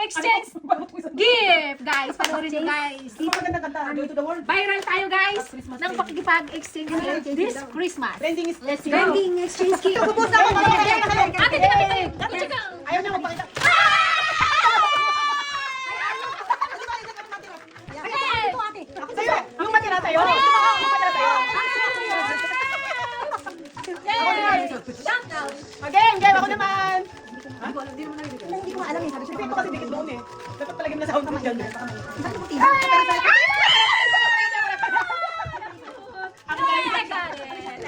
exchange gift, guys. Panoorin nyo, guys. Maganda kanta, Joy to the World. Viral tayo, guys, ng pakikipag-exchange gift this Christmas. Trending is let's go. Trending exchange gift. Ubus na ako. Ate, tika. Ayaw na magpakita. Sa'yo, yung matira tayo. Yung matira tayo. Again, game ako naman. Hindi ko alam eh. Sabi Hindi ko kasi dikit doon eh. Dapat palagyan na sound ko dyan. I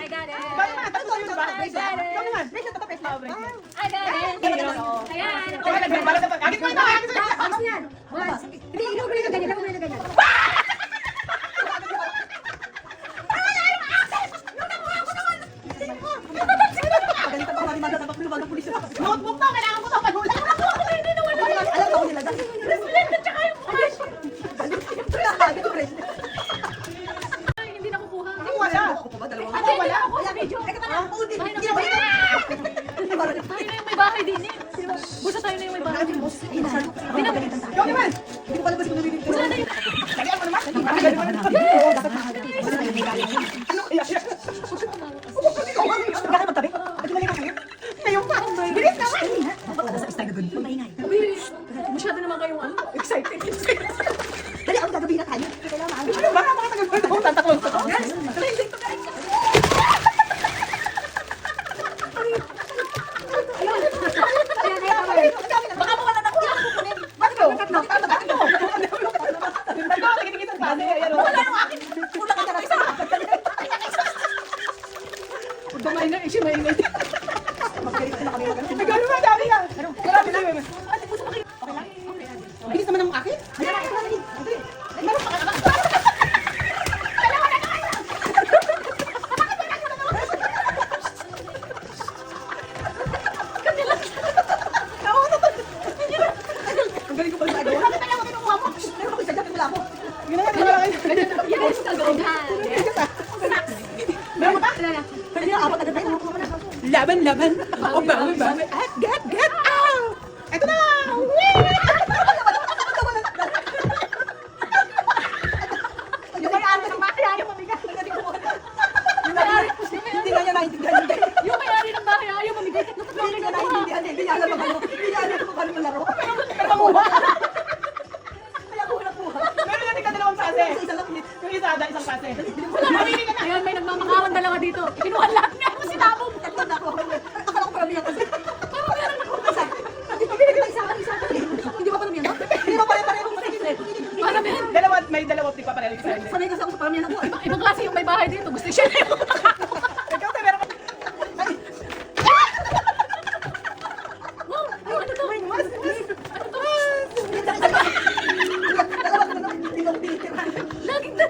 got it. Ba't naman? Tapos tayo diba? Ikaw naman. Break na to, press na. Break na. I got it. Ayan. Teka lang, para sa pag... Agit mo ito! Agit mo ito! Ano yan? Hindi, ikaw ko na ganyan. Ikaw ko na ganyan. Notebook to! Kailangan ko ito pag-hula! Alam ko nila. Hindi nakukuha. Nakuha siya! Ate, hindi nakukuha sa video. Tayo na yung may bahay din eh. Busa tayo na yung may bahay. Ikaw naman! Hindi ko palabas kung narinig ko. Lagyan mo naman! Ano kaya siya? Bakit magtabi? Ba't mali ka kayo? Ngayon pa! Bilis naman! Sa style na ganun. Maingay. Masyado naman kayong ano, excited. Dali, ako gagabihin na tayo. Kailangan maano. Ano ba? Makatagal pa ito. Tatakbo ko. Baka mawala na ko. Bakit to? Bakit to? Nagawa ka kita sa akin. Wala yung akin. Puta ka na isa. Damay na, siya maingay. Magaling na kami. Nagawa naman dami ka. Grabe na yun. Okay lang? Bilis naman ang akin. Meron pa ka. Ang galing ko pala sa agaw. Bakit tayo kinukuha mo? Meron ako isa dyan, wala ako. Yun na nga, wala kayo. Yes, kagawin. Meron mo pa? Pwede na apat agad tayo. Nakuha mo na. Laban, laban. O bawi, bawi. At get out! Ito na! Yung may-ari ng bahay, ayaw mamigas. Hindi nga niya naintindihan. Yung may-ari ng bahay, ayaw mamigay. Hindi niya naintindihan. Hindi niya alam ang ano. Hindi niya alam kung paano malaro. Pero manguha. Kaya kuha na kuha. Meron yan ka dalawang sase. Isa lang ulit. Yung isa, isang sase. Mamili ka na. Ayun, may nagmamakawan dalawa dito. Kinuha lahat nga mo si Tabong. Tatlo na ako. Akala ko parang yan kasi. Isa. Isa. Hindi ba parang yan? Hindi ba pare-pareho masakit eh? Para may May dalawa, di pa pareho sa akin. Sanay kasi ako sa parang yan ako. ibang klase yung may bahay dito. Gusto siya na yung Ikaw, te, meron ka. wow, ay, ano to? Laging na,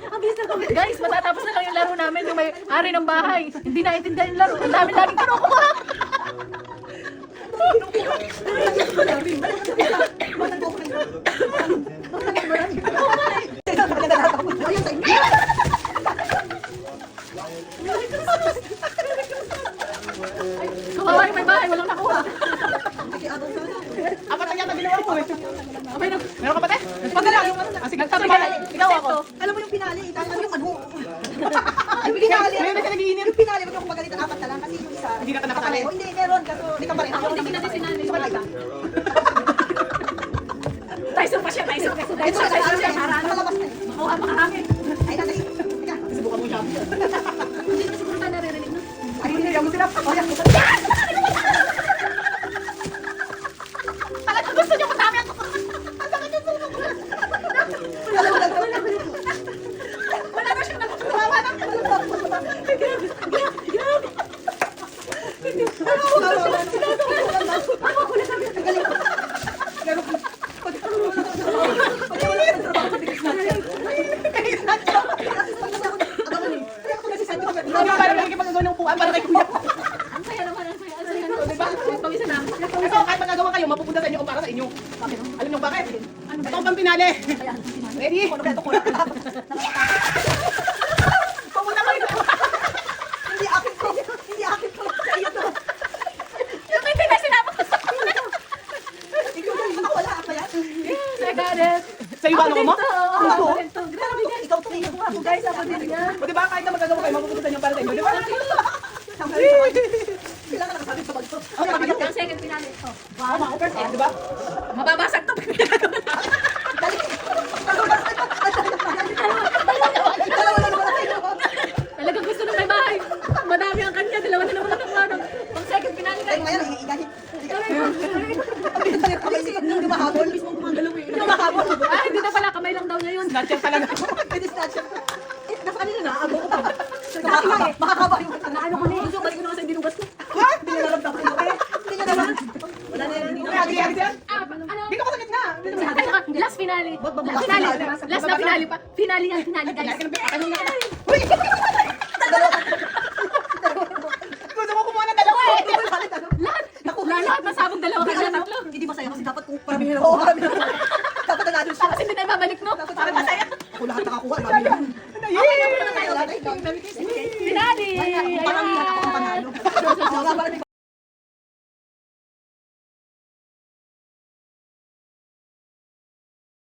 ang bilis na kami. Guys, matatapos na lang yung laro namin. Yung may hari ng bahay. Hindi naiintindihan yung laro. Ang dami laging kinukuha. Kawawa yung may bahay. Walang nakuha. Apat na yata ginawa mo eh. Okay na. Meron ka pa, te? Padala. Sige, sabi ka. Ikaw ako. Alam mo yung pinali, ano yung ano? Yung pinali, Meron ka nagiinip. yung pinali, wag yung pagalitan, apat na lang kasi yung isa. Hindi na ka nakatali. Kapareho. Hindi, meron. Kaso, hindi ka pa rin. Ako hindi natin sinali. Tyson Tyson pa siya. Tyson. Ito ka siya. Malabas na eh. Makuha makarami. Ay, natali. Teka. Subukan mo siya. Hindi na siguro tayo naririnig na. Ay, hindi mo sila. Oh, yan. Talaga gusto niyo matami ako. Wala na siyang natutuwa na. Para may ipagagawa ng upuan para kay kuya. Ang saya naman, ang saya. Ang saya naman. Diba? Pawisan na. Ito, kahit magagawa kayo, mapupunta sa inyo o para sa inyo. Alam niyo bakit? Ito ang pampinali. Ready? Pumunta kayo. Hindi akin ko. Hindi akin ko. Sa iyo to. Yung hindi na sinama ko sa Sa'yo ba, ano mo? Ako? Grabe guys. Ikaw to eh. Ako guys, ako din yan. O diba, kahit na magagawa kayo, mapupunta niyo para sa inyo. Diba? Kailangan nakasabit sa bagto. Ang second finale. Wow, mga first, diba? Mababasag to. Dalawa na naman tayo. Talagang gusto ng may bahay. Madami ang kanya. Dalawa na naman ang ano. Ang second finale Tayo guys. ngayon, iigahin. Hindi mahabol. Mismo gumagalaw eh. Hindi mahabol. Ah, hindi na pala. Kamay lang daw niya yun. Snatcher talaga. Pwede snatcher. Eh, nasa kanila na. Abo ko pa. Makakaba yung ano ko na eh. Gusto, balik ko na kasi dinugas ko. Hindi na naramdaman ko eh. Hindi na naman. Wala na yan. Hindi Okay, agi yan. Ano? Di ka masakit na. Last finale. Last finale. Last na finale pa. Finale yan. Finale guys. Uy! Gusto ko kumuha ng dalawa eh. Lahat. Lahat masabog dalawa kasi tatlo. Hindi masaya kasi dapat kung parang hinarap. Oo, parang hinarap. Dapat nanalo siya. Kasi hindi tayo babalik no. Dapat parang masaya. Ako lahat nakakuha. Mami yan. Finale. Parang hinarap ako panalo. Oo nga, parang